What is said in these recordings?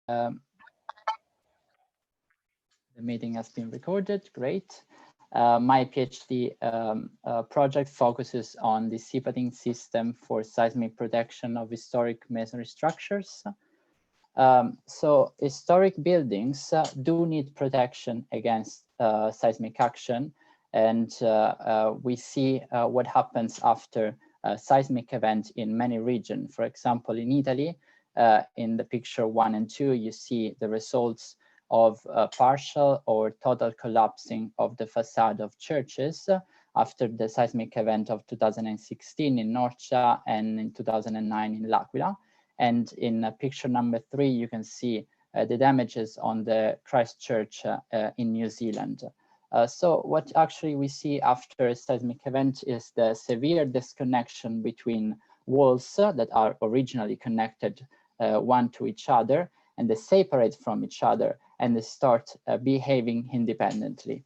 The meeting has been recorded, great. My PhD project focuses on dissipating system for seismic protection of historic masonry structures. So historic buildings do need protection against seismic action, and we see what happens after a seismic event in many regions. For example, in Italy, in the picture 1 and 2, you see the results of partial or total collapsing of the facade of churches after the seismic event of 2016 in Norcia and in 2009 in L'Aquila. And in picture number 3, you can see the damages on the Christ Church in New Zealand. So what actually we see after a seismic event is the severe disconnection between walls that are originally connected one to each other, and they separate from each other, and they start behaving independently.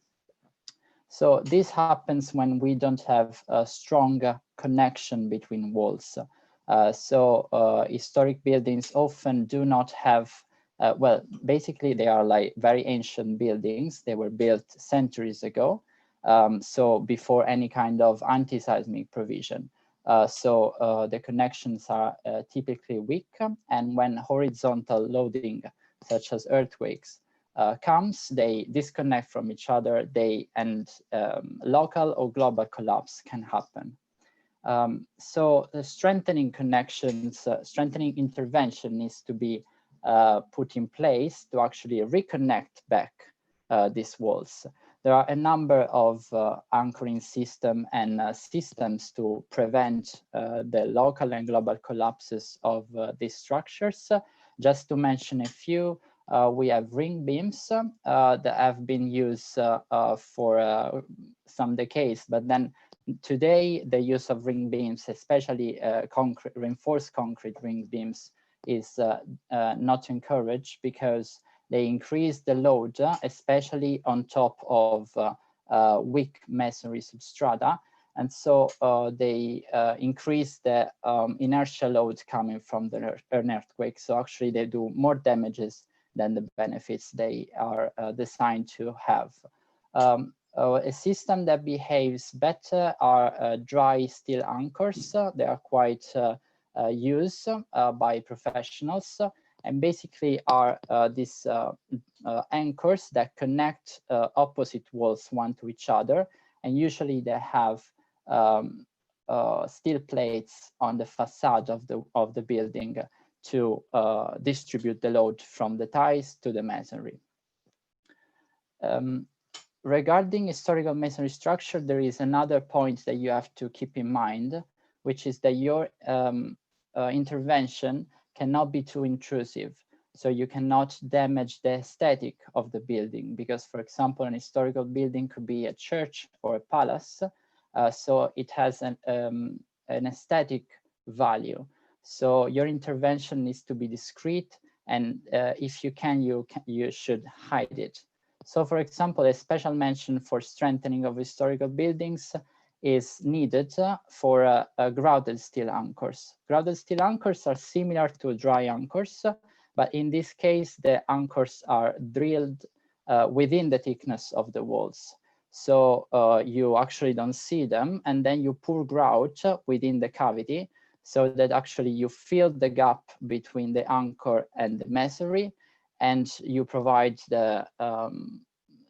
So this happens when we don't have a strong connection between walls. Historic buildings often do not have, well, basically they are like very ancient buildings. They were built centuries ago, so before any kind of anti-seismic provision. The connections are typically weak, and when horizontal loading, such as earthquakes, comes, they disconnect from each other, and local or global collapse can happen. So the strengthening connections, strengthening intervention needs to be put in place to actually reconnect back these walls. There are a number of anchoring systems and systems to prevent the local and global collapses of these structures. Just to mention a few, we have ring beams that have been used for some decades, but then today the use of ring beams, especially reinforced concrete ring beams, is not encouraged because they increase the load, especially on top of weak masonry substrata. And so they increase the inertial load coming from an earthquake. So actually they do more damages than the benefits they are designed to have. A system that behaves better are dry steel anchors. They are quite used by professionals, and basically are these anchors that connect opposite walls one to each other, and usually they have steel plates on the facade of the building to distribute the load from the ties to the masonry. Regarding historical masonry structure, there is another point that you have to keep in mind, which is that your intervention cannot be too intrusive. So you cannot damage the aesthetic of the building, because, for example, an historical building could be a church or a palace. So it has an aesthetic value. So your intervention needs to be discreet, and if you can, you should hide it. So, for example, a special mention for strengthening of historical buildings is needed for grouted steel anchors. Grouted steel anchors are similar to dry anchors, but in this case, the anchors are drilled within the thickness of the walls. So you actually don't see them, and then you pour grout within the cavity so that actually you fill the gap between the anchor and the masonry, and you provide the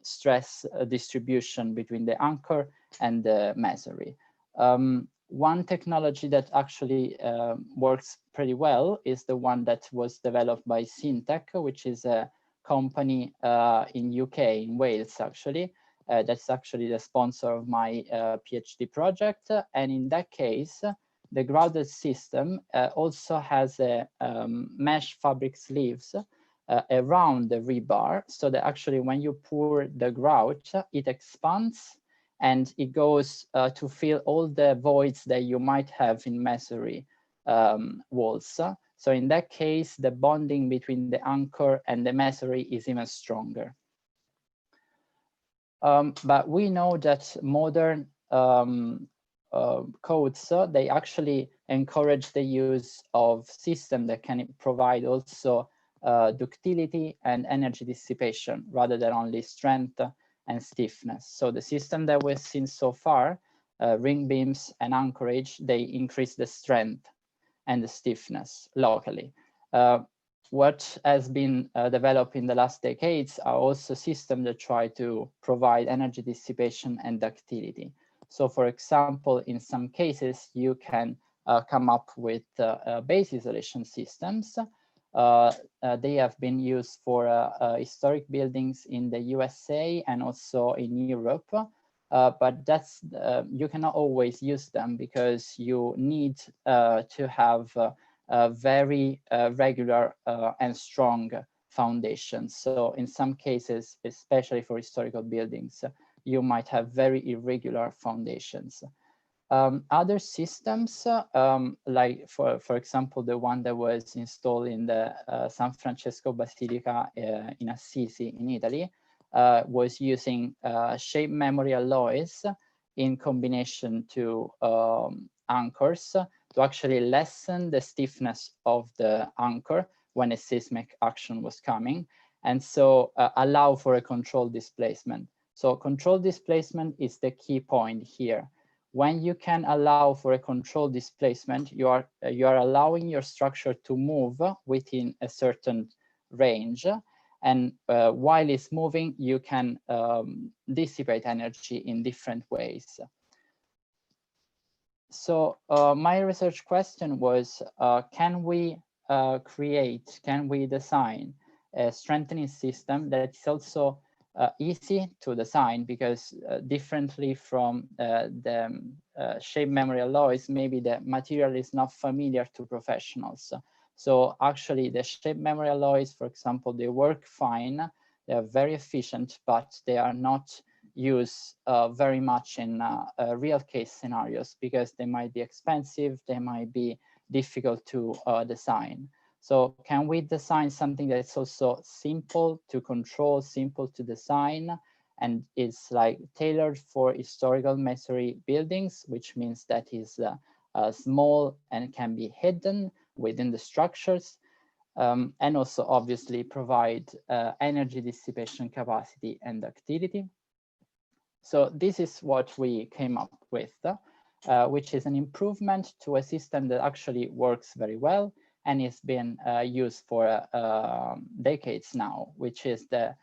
stress distribution between the anchor and the masonry. One technology that actually works pretty well is the one that was developed by Syntec, which is a company in UK, in Wales actually. That's actually the sponsor of my PhD project. And in that case, the grouted system also has a mesh fabric sleeves around the rebar, so that actually when you pour the grout, it expands and it goes to fill all the voids that you might have in masonry walls. So in that case, the bonding between the anchor and the masonry is even stronger. But we know that modern codes, they actually encourage the use of systems that can provide also ductility and energy dissipation rather than only strength and stiffness. So the system that we've seen so far, ring beams and anchorage, they increase the strength and the stiffness locally. What has been developed in the last decades are also systems that try to provide energy dissipation and ductility. So for example, in some cases, you can come up with base isolation systems. They have been used for historic buildings in the USA and also in Europe. But that's you cannot always use them because you need to have very regular and strong foundations. So in some cases, especially for historical buildings, you might have very irregular foundations. Other systems, like for example, the one that was installed in the San Francesco Basilica in Assisi in Italy, was using shape memory alloys in combination to anchors to actually lessen the stiffness of the anchor when a seismic action was coming, and so allow for a controlled displacement. So controlled displacement is the key point here. When you can allow for a controlled displacement, you are allowing your structure to move within a certain range, and while it's moving, you can dissipate energy in different ways. So my research question was, can we design a strengthening system that is also easy to design, because differently from the shape memory alloys, maybe the material is not familiar to professionals. So actually the shape memory alloys, for example, they work fine, they are very efficient, but they are not used very much in real case scenarios because they might be expensive, they might be difficult to design. So can we design something that's also simple to control, simple to design, and is like tailored for historical masonry buildings, which means that is small and can be hidden within the structures, and also obviously provide energy dissipation capacity and ductility. So this is what we came up with, which is an improvement to a system that actually works very well and has been used for decades now, which is the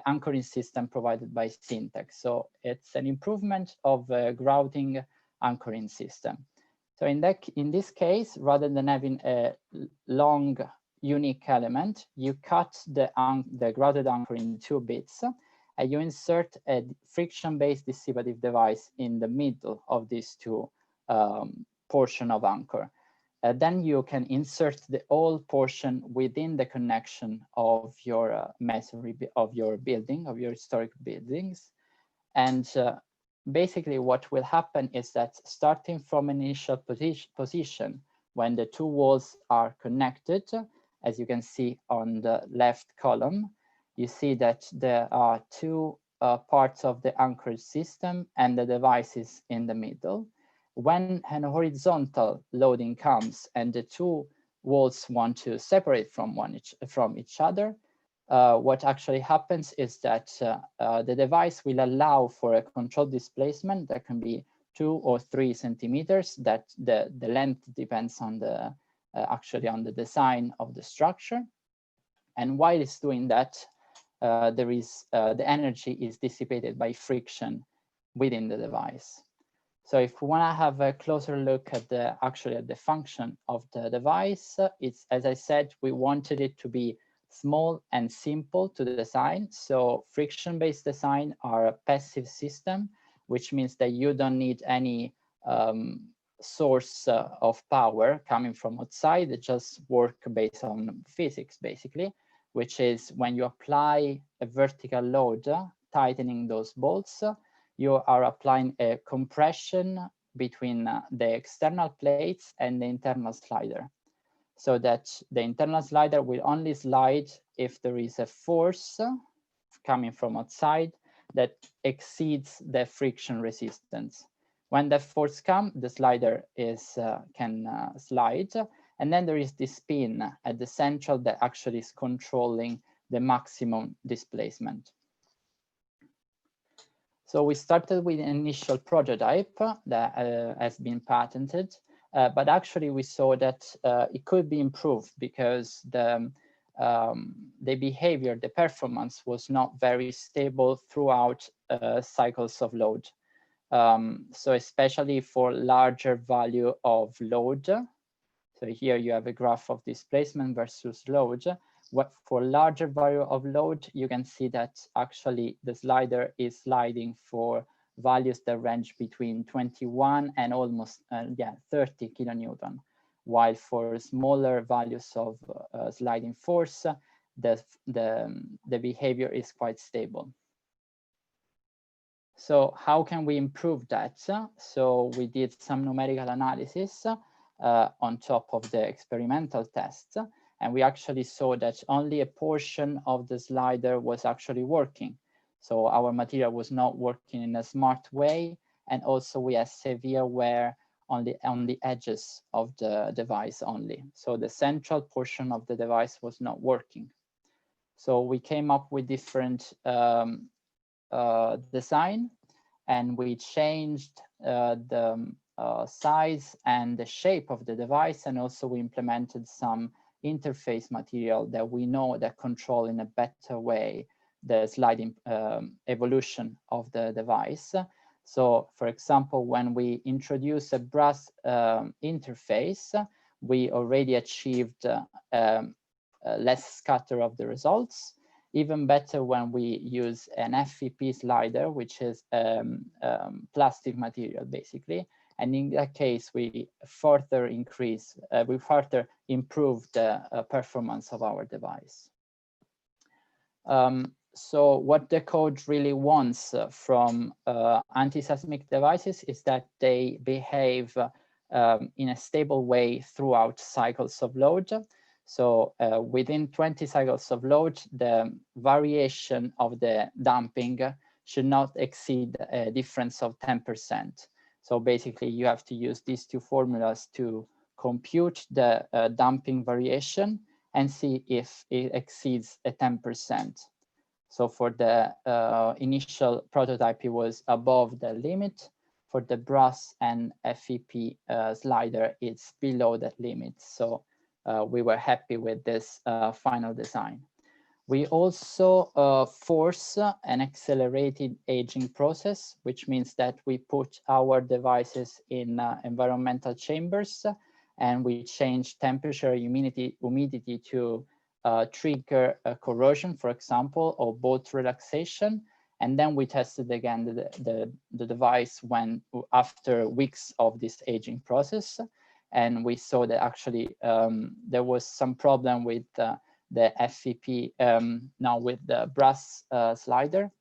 anchoring system provided by Syntex. So it's an improvement of a grouting anchoring system. So in this case, rather than having a long unique element, you cut the grouted anchor in 2 bits, and you insert a friction-based dissipative device in the middle of these 2 portion of anchor. Then you can insert the whole portion within the connection of your masonry, of your building, of your historic buildings. And basically what will happen is that starting from an initial position, when the 2 walls are connected, as you can see on the left column, you see that there are 2 parts of the anchorage system and the devices in the middle. When an horizontal loading comes and the 2 walls want to separate from each other, what actually happens is that the device will allow for a controlled displacement that can be 2 or 3 centimeters. That the length depends on the actually on the design of the structure. And while it's doing that, the energy is dissipated by friction within the device. So if we want to have a closer look at the function of the device, it's, as I said, we wanted it to be small and simple to design. So friction-based design are a passive system, which means that you don't need any source of power coming from outside. It just work based on physics, basically, which is when you apply a vertical load, tightening those bolts, you are applying a compression between the external plates and the internal slider, so that the internal slider will only slide if there is a force coming from outside that exceeds the friction resistance. When the force comes, the slider can slide, And then there is this pin at the central that actually is controlling the maximum displacement. So we started with an initial prototype that has been patented, but actually we saw that it could be improved because the behavior, the performance was not very stable throughout cycles of load. So especially for larger value of load. So here you have a graph of displacement versus load. For larger value of load, you can see that actually the slider is sliding for values that range between 21 and almost 30 kilonewton, while for smaller values of sliding force, the behavior is quite stable. So how can we improve that? So we did some numerical analysis on top of the experimental tests, and we actually saw that only a portion of the slider was actually working. So our material was not working in a smart way, and also we had severe wear on the edges of the device only. So the central portion of the device was not working. So we came up with different design, and we changed the size and the shape of the device, and also we implemented some interface material that we know that control in a better way the sliding evolution of the device. So for example, when we introduce a brass interface, we already achieved less scatter of the results. Even better when we use an FEP slider, which is plastic material basically. And in that case, we further improve the performance of our device. So what the code really wants from anti-seismic devices is that they behave in a stable way throughout cycles of load. So within 20 cycles of load, the variation of the damping should not exceed a difference of 10%. So basically you have to use these two formulas to compute the damping variation and see if it exceeds a 10%. So for the initial prototype, it was above the limit. For the brass and FEP slider, it's below that limit. So we were happy with this final design. We also force an accelerated aging process, which means that we put our devices in environmental chambers, and we change temperature, humidity to trigger corrosion, for example, or bolt relaxation. And then we tested again the device after weeks of this aging process. And we saw that actually there was some problem with the FEP, now with the brass slider,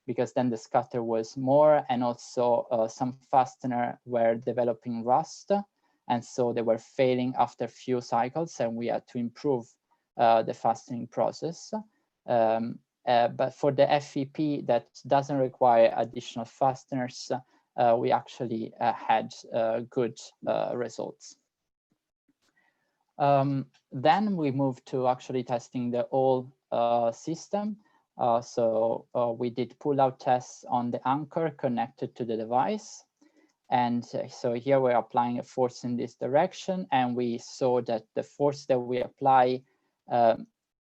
because then the scatter was more, and also some fastener were developing rust. And so they were failing after few cycles, and we had to improve the fastening process. But for the FEP that doesn't require additional fasteners, we actually had good results. Then we moved to actually testing the whole system. So we did pull-out tests on the anchor connected to the device. And so here we're applying a force in this direction, and we saw that the force that we apply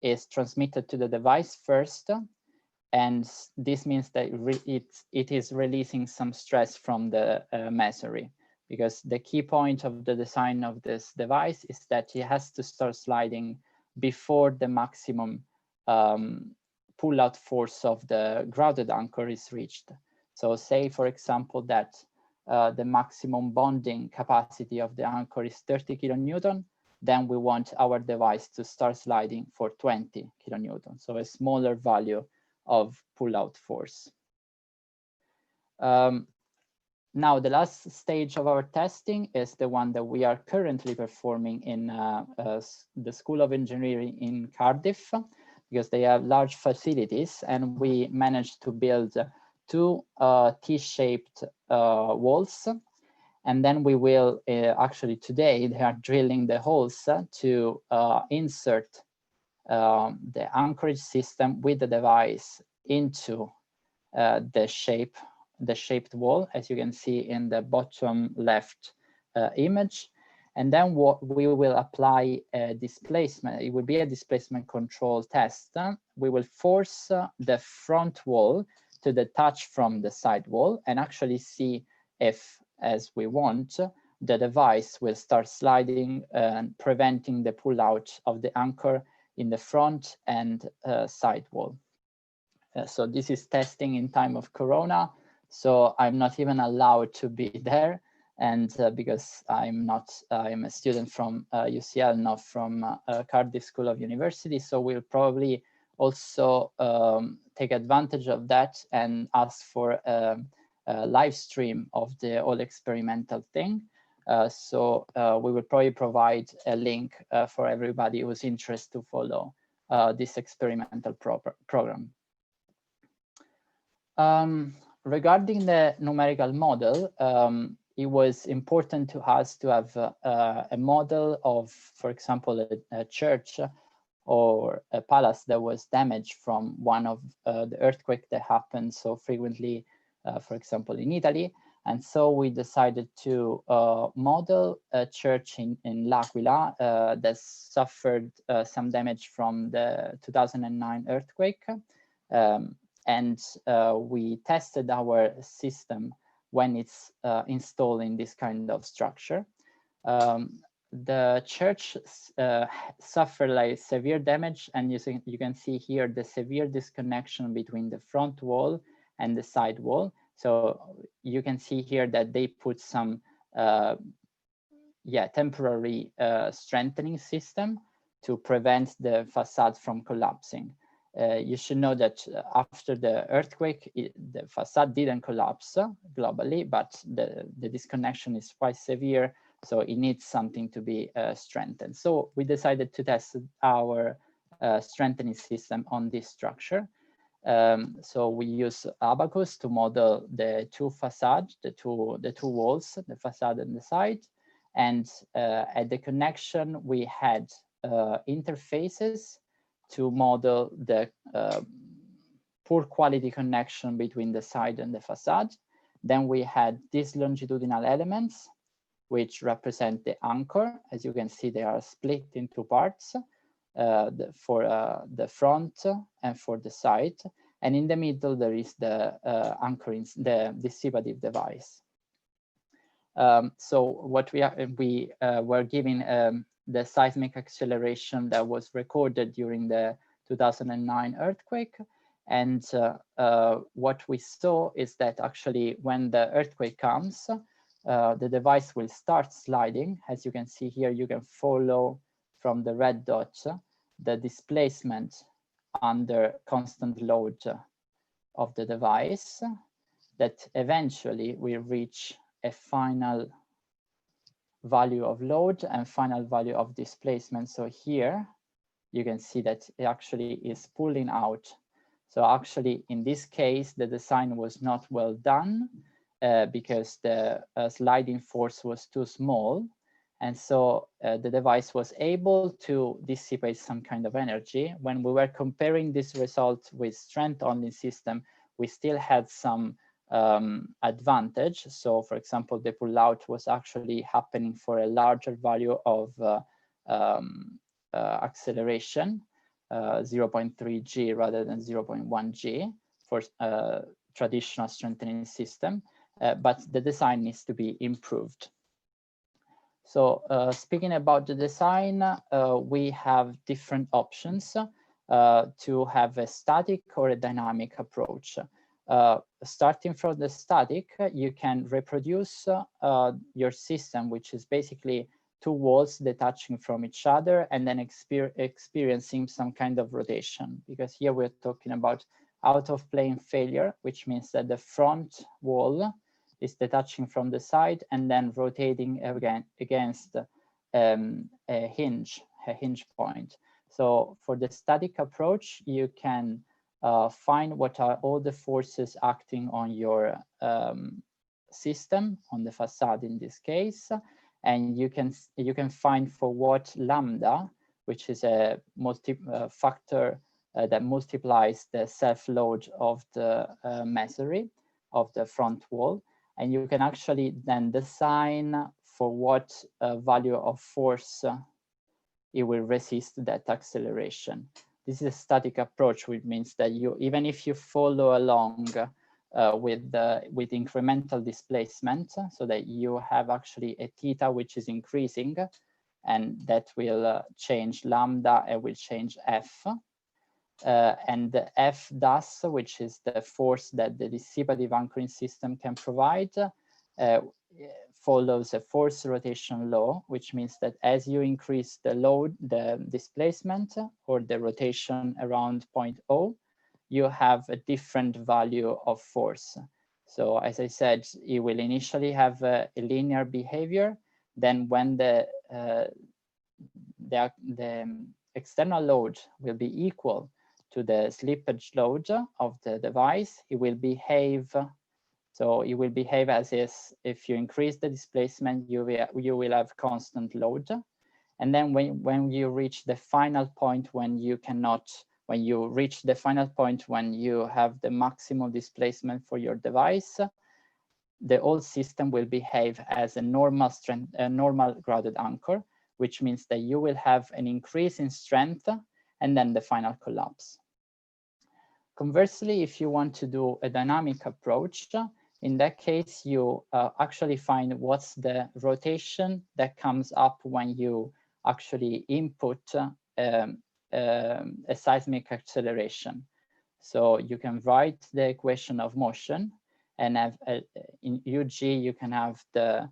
is transmitted to the device first. And this means that it is releasing some stress from the masonry, because the key point of the design of this device is that it has to start sliding before the maximum pull-out force of the grouted anchor is reached. So say, for example, that the maximum bonding capacity of the anchor is 30 kilonewton, then we want our device to start sliding for 20 kilonewton, so a smaller value of pull-out force. Now, the last stage of our testing is the one that we are currently performing in the School of Engineering in Cardiff, because they have large facilities, and we managed to build two T-shaped walls. And then we will actually today they are drilling the holes to insert the anchorage system with the device into the shaped wall, as you can see in the bottom left image. And then what we will apply a displacement. It will be a displacement control test. We will force the front wall to detach from the side wall and actually see if, as we want, the device will start sliding and preventing the pull out of the anchor in the front and side wall. So this is testing in time of Corona. So I'm not even allowed to be there. And because I'm a student from UCL, not from Cardiff School of University. So we'll probably also take advantage of that and ask for a live stream of the whole experimental thing. So we will probably provide a link for everybody who's interested to follow this experimental program. Regarding the numerical model, it was important to us to have a model of, for example, a church or a palace that was damaged from one of the earthquakes that happened so frequently, for example, in Italy. And so we decided to model a church in L'Aquila that suffered some damage from the 2009 earthquake. And we tested our system when it's installed in this kind of structure. The church suffered like severe damage, and you can see here the severe disconnection between the front wall and the side wall. So you can see here that they put some temporary strengthening system to prevent the facade from collapsing. You should know that after the earthquake, the facade didn't collapse globally, but the disconnection is quite severe, so it needs something to be strengthened. So we decided to test our strengthening system on this structure. So we use Abacus to model the two facades, the two walls, the facade and the side. And at the connection, we had interfaces to model the poor quality connection between the side and the facade. Then we had these longitudinal elements, which represent the anchor. As you can see, they are split in two parts for the front and for the side. And in the middle, there is the anchoring, the dissipative device. So what we were given the seismic acceleration that was recorded during the 2009 earthquake. And what we saw is that actually when the earthquake comes, the device will start sliding. As you can see here, you can follow from the red dot the displacement under constant load of the device that eventually will reach a final value of load and final value of displacement. So here you can see that it actually is pulling out. So actually in this case, the design was not well done because the sliding force was too small. And so the device was able to dissipate some kind of energy. When we were comparing this result with strength only system, we still had some advantage. So for example, the pull out was actually happening for a larger value of acceleration, 0.3 G rather than 0.1 G for traditional strengthening system, but the design needs to be improved. So speaking about the design, we have different options to have a static or a dynamic approach. Starting from the static, you can reproduce your system, which is basically two walls detaching from each other and then experiencing some kind of rotation. Because here we're talking about out of plane failure, which means that the front wall is detaching from the side and then rotating again against a hinge point. So for the static approach, you can find what are all the forces acting on your system on the facade in this case, and you can find for what lambda, which is a factor that multiplies the self-load of the masonry of the front wall, and you can actually then design for what value of force it will resist that acceleration. This is a static approach, which means that even if you follow along with incremental displacement, so that you have actually a theta which is increasing, and that will change lambda and will change F. And the F thus, which is the force that the dissipative anchoring system can provide, follows a force rotation law, which means that as you increase the load, the displacement or the rotation around point O, you have a different value of force. So as I said, it will initially have a linear behavior. Then when the external load will be equal to the slippage load of the device, it will behave. So it will behave as if you increase the displacement, you will have constant load. And then when you reach the final point when you reach the final point when you have the maximum displacement for your device, the whole system will behave as a normal strength, a normal grounded anchor, which means that you will have an increase in strength and then the final collapse. Conversely, if you want to do a dynamic approach, in that case, you actually find what's the rotation that comes up when you actually input a seismic acceleration. So you can write the equation of motion, and in UG you can have the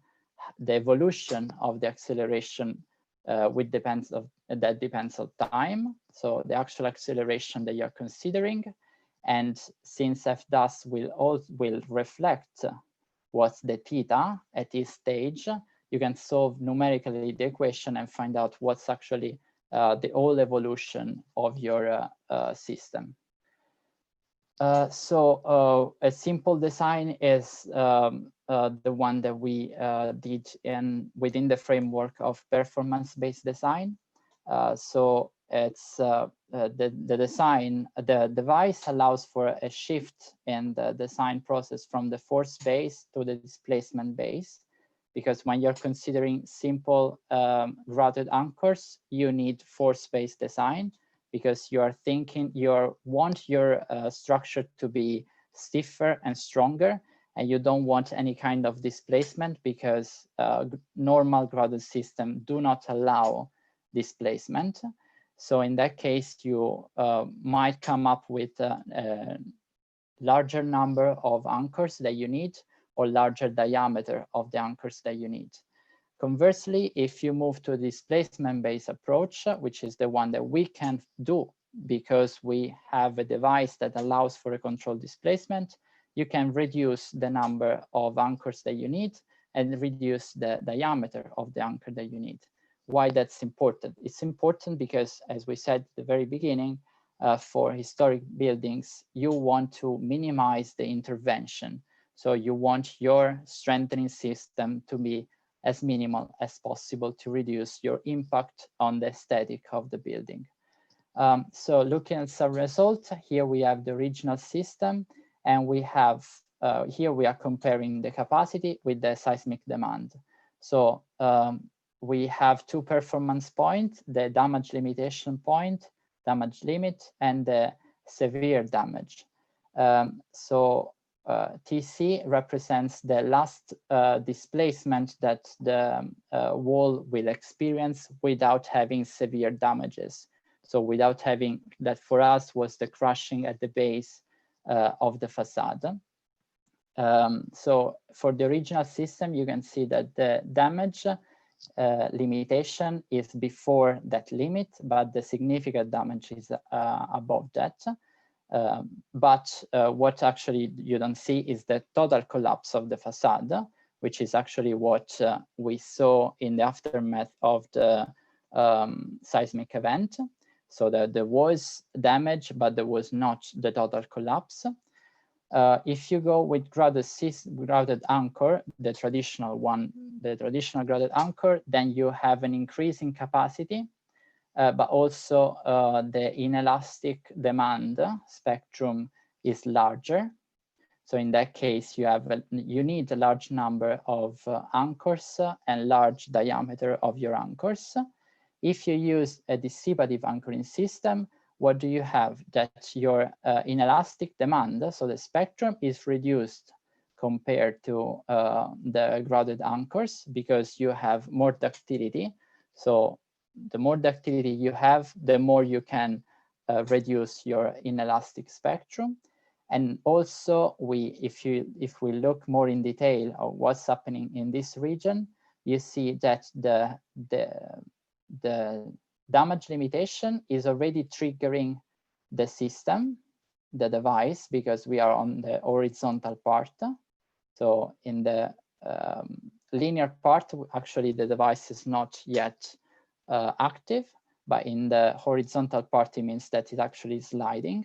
evolution of the acceleration that depends on time. So the actual acceleration that you're considering. And since F thus will reflect what's the theta at this stage, you can solve numerically the equation and find out what's actually the whole evolution of your system. So a simple design is the one that we did within the framework of performance-based design. So it's the device allows for a shift in the design process from the force base to the displacement base, because when you're considering simple routed anchors, you need force-based design, because you want your structure to be stiffer and stronger, and you don't want any kind of displacement, because normal grounded systems do not allow displacement. So in that case, you might come up with a larger number of anchors that you need, or larger diameter of the anchors that you need. Conversely, if you move to a displacement-based approach, which is the one that we can do because we have a device that allows for a controlled displacement, you can reduce the number of anchors that you need and reduce the diameter of the anchor that you need. Why that's important? It's important because, as we said at the very beginning, for historic buildings, you want to minimize the intervention. So you want your strengthening system to be as minimal as possible to reduce your impact on the aesthetic of the building. So looking at some result, here we have the original system, and we have, here we are comparing the capacity with the seismic demand. So we have two performance points, the damage limitation point, damage limit, and the severe damage. So TC represents the last displacement that the wall will experience without having severe damages. So without having, that for us was the crushing at the base of the facade. So for the original system, you can see that the damage limitation is before that limit, but the significant damage is above that. But what actually you don't see is the total collapse of the facade, which is actually what we saw in the aftermath of the seismic event. So that there was damage, but there was not the total collapse. If you go with grounded anchor, the traditional one, the traditional grounded anchor, then you have an increase in capacity, but also the inelastic demand spectrum is larger. So in that case, you need a large number of anchors and large diameter of your anchors. If you use a dissipative anchoring system, what do you have? That your inelastic demand, so the spectrum, is reduced compared to the grounded anchors because you have more ductility. So the more ductility you have, the more you can reduce your inelastic spectrum. And also, if we look more in detail of what's happening in this region, you see that the damage limitation is already triggering the system, the device, because we are on the horizontal part. So in the linear part, actually the device is not yet active, but in the horizontal part, it means that it actually is sliding.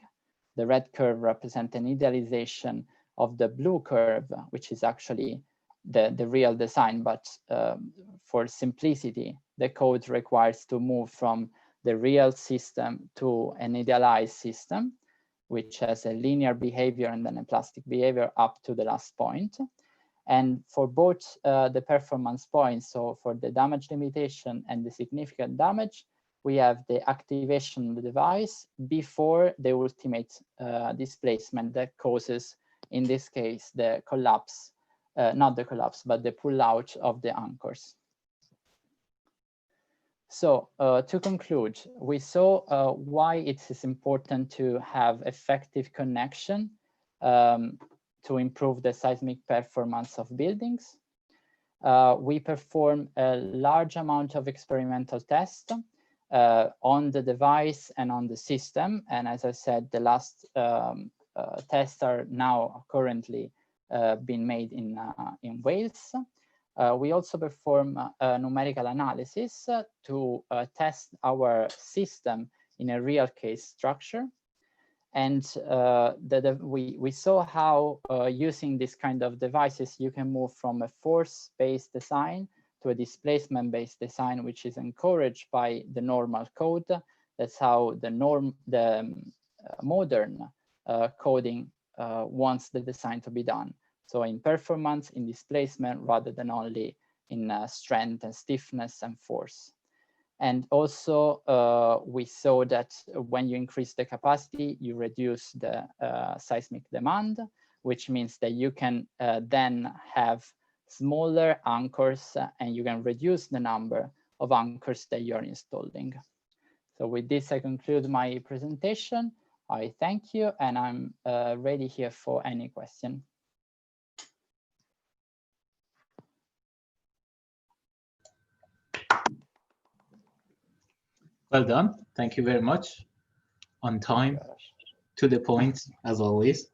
The red curve represents an idealization of the blue curve, which is actually the real design, but for simplicity, the code requires to move from the real system to an idealized system, which has a linear behavior and then a plastic behavior up to the last point. And for both the performance points, so for the damage limitation and the significant damage, we have the activation of the device before the ultimate displacement that causes, in this case, the collapse, not the collapse, but the pull out of the anchors. So to conclude, we saw why it is important to have effective connection to improve the seismic performance of buildings. We perform a large amount of experimental tests on the device and on the system. And as I said, the last tests are now currently being made in Wales. We also perform numerical analysis to test our system in a real case structure. And we saw how using this kind of devices, you can move from a force-based design to a displacement-based design, which is encouraged by the normal code. That's how the modern coding wants the design to be done. So in performance, in displacement, rather than only in strength and stiffness and force. And also, we saw that when you increase the capacity, you reduce the seismic demand, which means that you can then have smaller anchors and you can reduce the number of anchors that you're installing. So with this, I conclude my presentation. I thank you, and I'm ready here for any question. Well done. Thank you very much. On time, to the point, as always.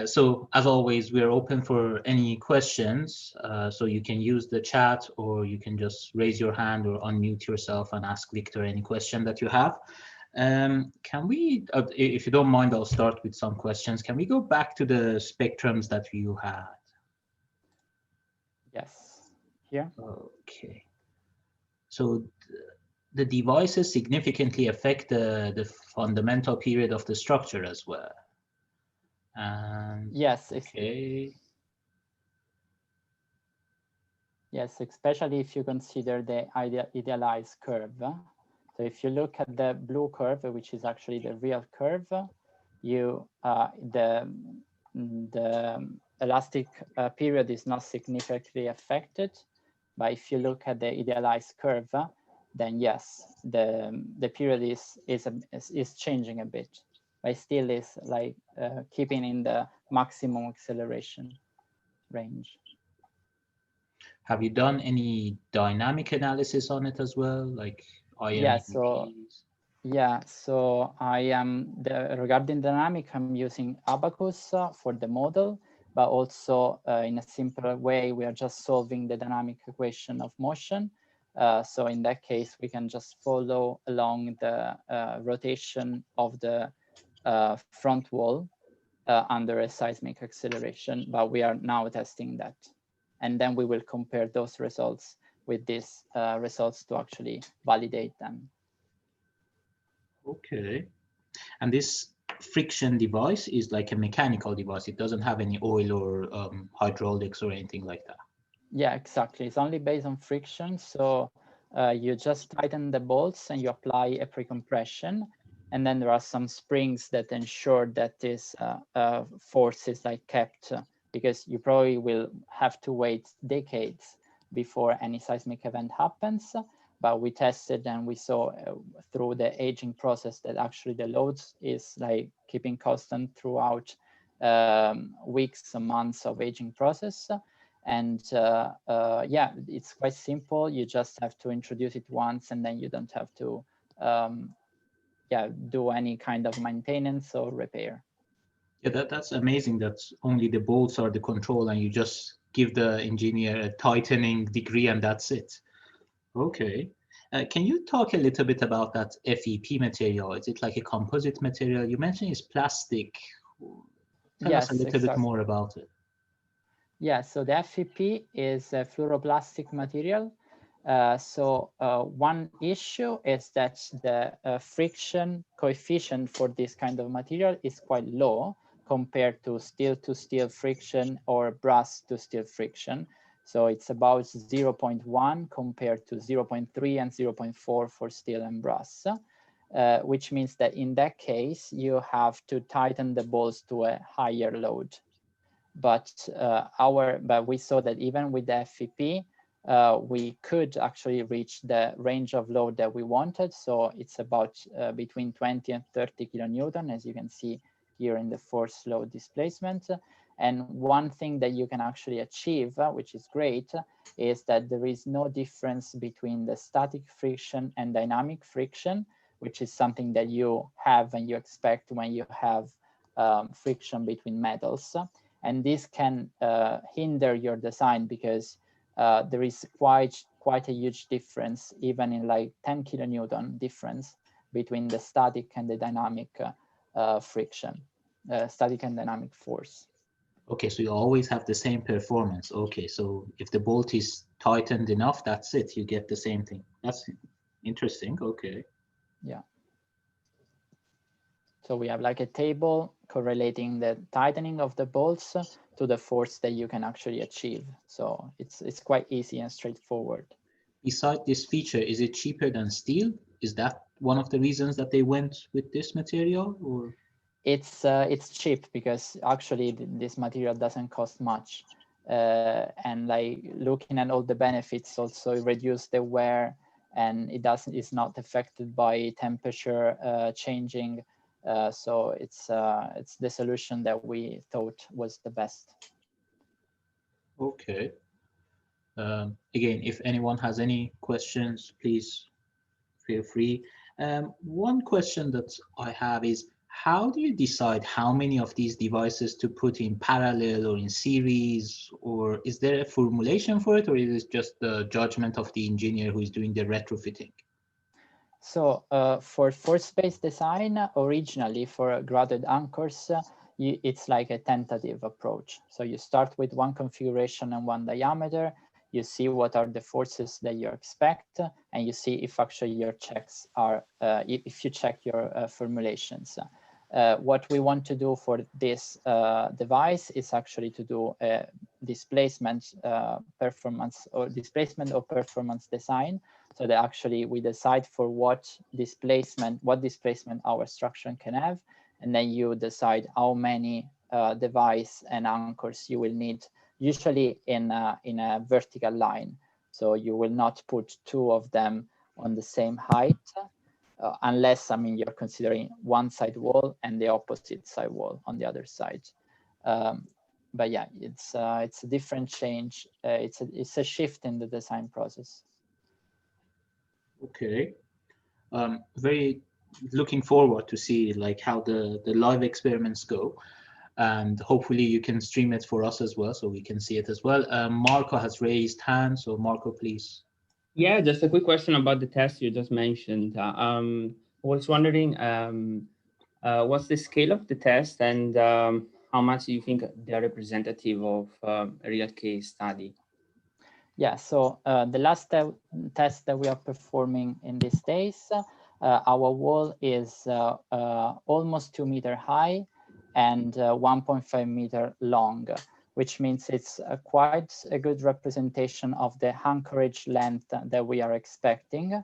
So as always, we're open for any questions. So you can use the chat, or you can just raise your hand or unmute yourself and ask Victor any question that you have. Can we, if you don't mind, I'll start with some questions. Can we go back to the spectrums that you had? Yes, here. Okay. So the devices significantly affect the fundamental period of the structure as well. And yes. Okay. Yes, especially if you consider the idealized curve. So if you look at the blue curve, which is actually the real curve, the elastic period is not significantly affected. But if you look at the idealized curve, then yes, the period is changing a bit, but still is like keeping in the maximum acceleration range. Have you done any dynamic analysis on it as well, like IMPs? Yeah, so I am regarding dynamic, I'm using Abacus for the model, but also in a simpler way, we are just solving the dynamic equation of motion. So in that case, we can just follow along the rotation of the front wall under a seismic acceleration, but we are now testing that. And then we will compare those results with these results to actually validate them. Okay. And this friction device is like a mechanical device. It doesn't have any oil or hydraulics or anything like that. Yeah, exactly. It's only based on friction. So you just tighten the bolts and you apply a pre-compression. And then there are some springs that ensure that this force is like kept, because you probably will have to wait decades before any seismic event happens. But we tested and we saw through the aging process that actually the loads is like keeping constant throughout weeks and months of aging process. And yeah, it's quite simple. You just have to introduce it once, and then you don't have to yeah, do any kind of maintenance or repair. Yeah, that's amazing. That's only the bolts are the control, and you just give the engineer a tightening degree, and that's it. Okay. Can you talk a little bit about that FEP material? Is it like a composite material? You mentioned it's plastic. Tell us a little bit more about it. Yeah, so the FEP is a fluoroplastic material. So one issue is that the friction coefficient for this kind of material is quite low compared to steel-to-steel friction or brass-to-steel friction. So it's about 0.1 compared to 0.3 and 0.4 for steel and brass, which means that in that case, you have to tighten the bolts to a higher load. But we saw that even with the FEP, we could actually reach the range of load that we wanted. So it's about between 20 and 30 kilonewton, as you can see here in the force load displacement. And one thing that you can actually achieve, which is great, is that there is no difference between the static friction and dynamic friction, which is something that you have and you expect when you have friction between metals. And this can hinder your design because there is quite a huge difference, even in like 10 kilonewton difference between the static and the dynamic friction, static and dynamic force. Okay, so you always have the same performance. Okay, so if the bolt is tightened enough, that's it. You get the same thing. That's interesting. Okay. Yeah. So we have like a table correlating the tightening of the bolts to the force that you can actually achieve. So it's quite easy and straightforward. Besides this feature, is it cheaper than steel? Is that one of the reasons that they went with this material, or? It's cheap because actually this material doesn't cost much, and like looking at all the benefits, also reduce the wear, and it's not affected by temperature changing. So it's the solution that we thought was the best. Okay. Again, if anyone has any questions, please feel free. One question that I have is, how do you decide how many of these devices to put in parallel or in series, or is there a formulation for it, or is it just the judgment of the engineer who is doing the retrofitting? So for force-based design, originally for grouted anchors, it's like a tentative approach. So you start with one configuration and one diameter, you see what are the forces that you expect, and you see if actually your checks are, if you check your formulations. What we want to do for this device is actually to do a displacement performance or performance design, so that actually we decide for what displacement our structure can have, and then you decide how many device and anchors you will need, usually in a vertical line. So you will not put two of them on the same height, unless, I mean, you're considering one side wall and the opposite side wall on the other side. But yeah, it's a different change. It's a shift in the design process. Okay. Very looking forward to see like how the live experiments go, and hopefully you can stream it for us as well so we can see it as well. Marco has raised hand, so Marco, please. Yeah, just a quick question about the test you just mentioned. I was wondering, what's the scale of the test, and how much do you think they're representative of a real case study? Yeah, so the last test that we are performing in these days, our wall is almost 2 meters high and 1.5 meters long, which means it's quite a good representation of the anchorage length that we are expecting.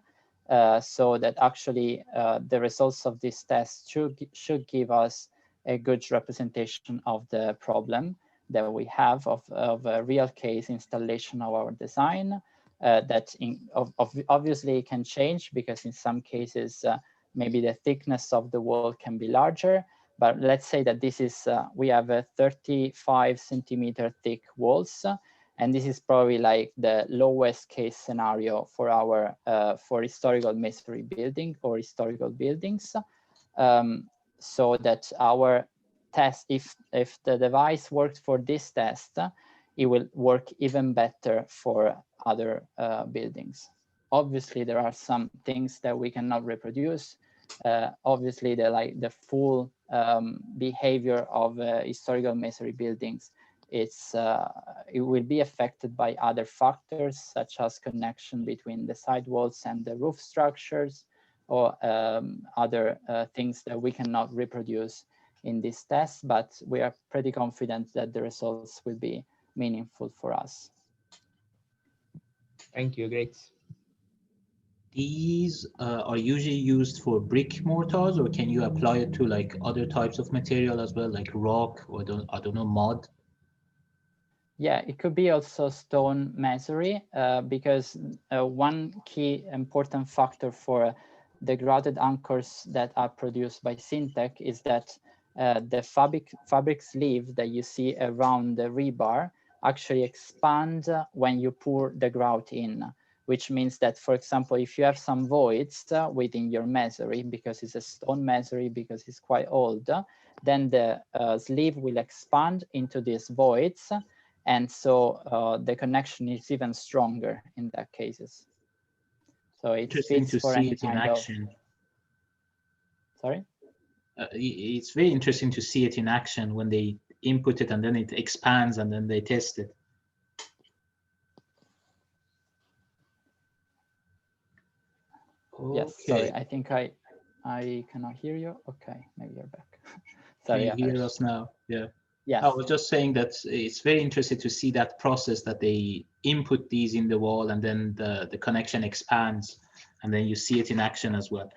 So that actually the results of this test should give us a good representation of the problem that we have of a real case installation of our design. That obviously can change, because in some cases maybe the thickness of the wall can be larger. But let's say that this is we have a 35 centimeter thick walls, and this is probably like the lowest case scenario for our for historical masonry building or historical buildings, so that our test, if the device works for this test, it will work even better for other buildings. Obviously, there are some things that we cannot reproduce. Obviously, the full behavior of historical masonry buildings, it will be affected by other factors, such as connection between the sidewalls and the roof structures, or other things that we cannot reproduce in this test, but we are pretty confident that the results will be meaningful for us. Thank you, great. These are usually used for brick mortars, or can you apply it to like other types of material as well, like rock or I don't know, mud? Yeah, it could be also stone masonry, because one key important factor for the grouted anchors that are produced by Syntec is that the fabric sleeve that you see around the rebar actually expand when you pour the grout in, which means that, for example, if you have some voids within your masonry, because it's a stone masonry, because it's quite old, then the sleeve will expand into these voids, and so the connection is even stronger in that cases. So it Interesting fits to for see any it in kind of. action. Sorry? It's very interesting to see it in action when they input it and then it expands and then they test it. Okay. Yes, sorry, I think I cannot hear you. Okay, maybe you're back. Sorry. Can you hear us now? Yeah. Yes. I was just saying that it's very interesting to see that process, that they input these in the wall and then the connection expands, and then you see it in action as well.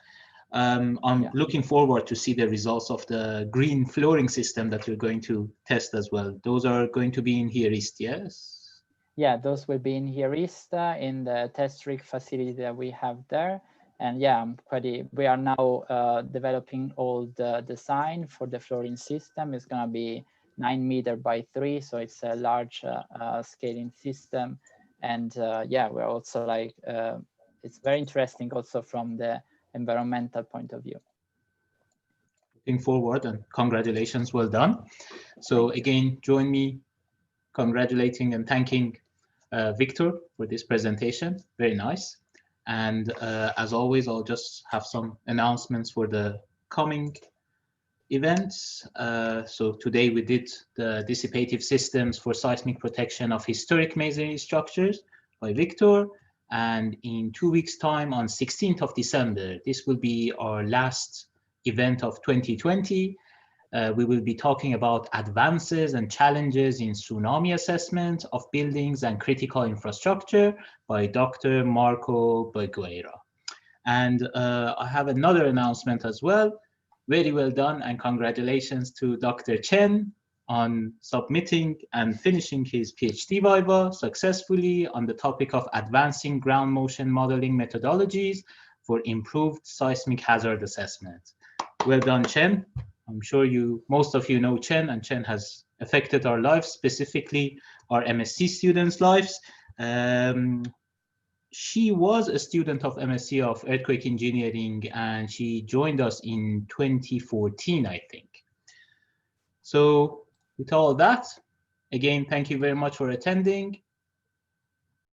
I'm looking forward to see the results of the green flooring system that you're going to test as well. Those are going to be in here East, yes? Yeah, those will be in here East, in the test rig facility that we have there. And yeah, we are now developing all the design for the flooring system. It's going to be 9 meters by 3, so it's a large scaling system. And yeah, we're also like, it's very interesting also from the environmental point of view. Looking forward, and congratulations, well done. So again, join me congratulating and thanking Victor for this presentation. Very nice. And as always, I'll just have some announcements for the coming events. So today we did the dissipative systems for seismic protection of historic masonry structures by Victor. And in 2 weeks' time, on 16th of December, this will be our last event of 2020. We will be talking about advances and challenges in tsunami assessment of buildings and critical infrastructure by Dr. Marco Begueira. And I have another announcement as well. Very well done, and congratulations to Dr. Chen on submitting and finishing his PhD viva successfully on the topic of advancing ground motion modeling methodologies for improved seismic hazard assessment. Well done, Chen. I'm sure most of you know Chen, and Chen has affected our lives, specifically our MSc students' lives. She was a student of MSc of Earthquake Engineering, and she joined us in 2014, I think. So with all that, again, thank you very much for attending.